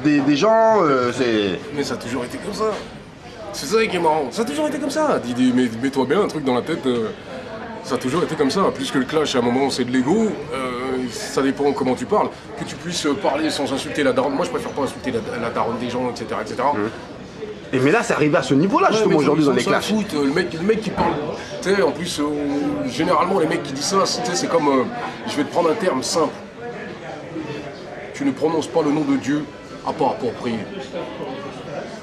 des gens, c'est... Mais ça a toujours été comme ça. C'est ça qui est marrant. Ça a toujours été comme ça. Mais mets-toi bien un truc dans la tête. Ça a toujours été comme ça. Plus que le clash, à un moment, c'est de l'ego. Ça dépend comment tu parles. Que tu puisses parler sans insulter la daronne. Moi, je préfère pas insulter la daronne des gens, etc. etc. Et mais là, c'est arrivé à ce niveau-là, justement, aujourd'hui, dans les clashs. Le mec qui parle, tu sais, en plus, généralement, les mecs qui disent ça, c'est comme, je vais te prendre un terme simple. Tu ne prononces pas le nom de Dieu à part pour prier.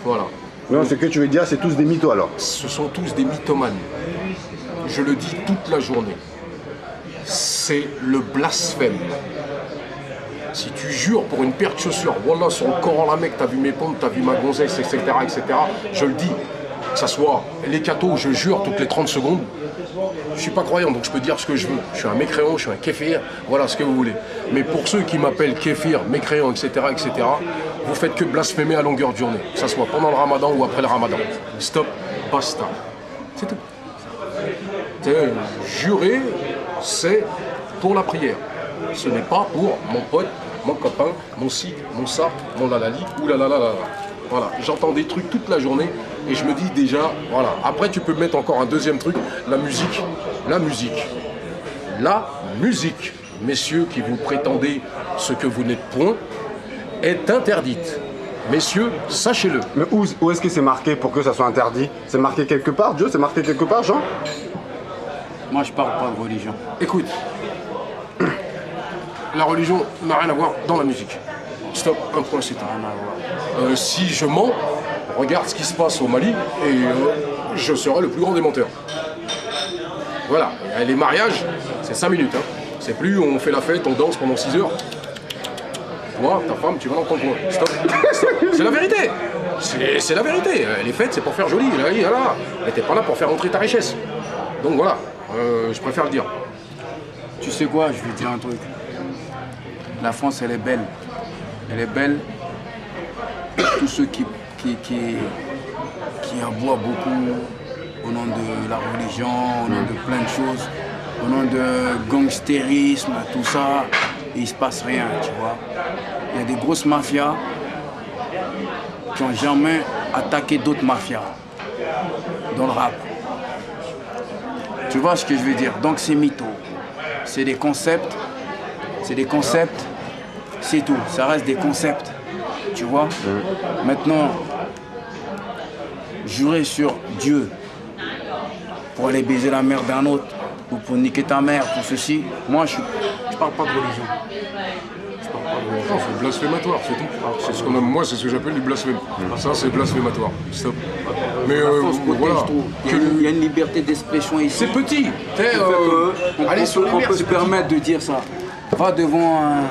Voilà. Non, ce que tu veux dire, c'est tous des mythos, alors. Ce sont tous des mythomanes. Je le dis toute la journée. C'est le blasphème. Si tu jures pour une paire de chaussures, voilà, sur le Coran, la mec, t'as vu mes pompes, t'as vu ma gonzesse, etc., etc., je le dis, que ça soit les cathos, je jure toutes les 30 secondes, je suis pas croyant, donc je peux dire ce que je veux. Je suis un mécréant, je suis un kéfir, voilà ce que vous voulez. Mais pour ceux qui m'appellent kéfir, mécréant, etc., etc., vous faites que blasphémer à longueur de journée, que ça soit pendant le ramadan ou après le ramadan. Stop, basta. C'est tout. Jurer, c'est pour la prière. Ce n'est pas pour mon pote, mon copain, mon ci, mon ça, mon lalali, ou la. Voilà, j'entends des trucs toute la journée et je me dis déjà, voilà. Après, tu peux mettre encore un deuxième truc, la musique. La musique. La musique, messieurs qui vous prétendez ce que vous n'êtes point, est interdite. Messieurs, sachez-le. Mais où est-ce que c'est marqué pour que ça soit interdit? C'est marqué quelque part, Joe? C'est marqué quelque part, Jean? Moi, je parle pas de religion. Écoute, la religion n'a rien à voir dans la musique. Stop, un point, c'est tout. Si je mens, regarde ce qui se passe au Mali et je serai le plus grand des menteurs. Voilà, les mariages, c'est 5 minutes. Hein. C'est plus on fait la fête, on danse pendant 6 heures. Toi, ta femme, tu vas l'entendre moi. Stop. C'est la vérité. C'est la vérité. Les fêtes, c'est pour faire joli. Là. Mais t'es pas là pour faire entrer ta richesse. Donc voilà, je préfère le dire. Tu sais quoi, je vais te dire un truc. La France, elle est belle. Elle est belle. Tous ceux qui aboient beaucoup au nom de la religion, au nom de plein de choses, au nom de gangstérisme, tout ça, il ne se passe rien, tu vois. Il y a des grosses mafias qui n'ont jamais attaqué d'autres mafias dans le rap. Tu vois ce que je veux dire? Donc c'est mytho. C'est des concepts. C'est des concepts. C'est tout. Ça reste des concepts. Tu vois? Maintenant, jurer sur Dieu pour aller baiser la mère d'un autre ou pour niquer ta mère, pour ceci, moi je parle pas de religion. Non, c'est blasphématoire, c'est tout. C'est ce qu'on aime, moi, c'est ce que j'appelle du blasphème. Ça, c'est blasphématoire. Stop. Mais voilà. Il y a une liberté d'expression ici. C'est petit. Allez sur les mers, on peut se permettre de dire ça. Va devant un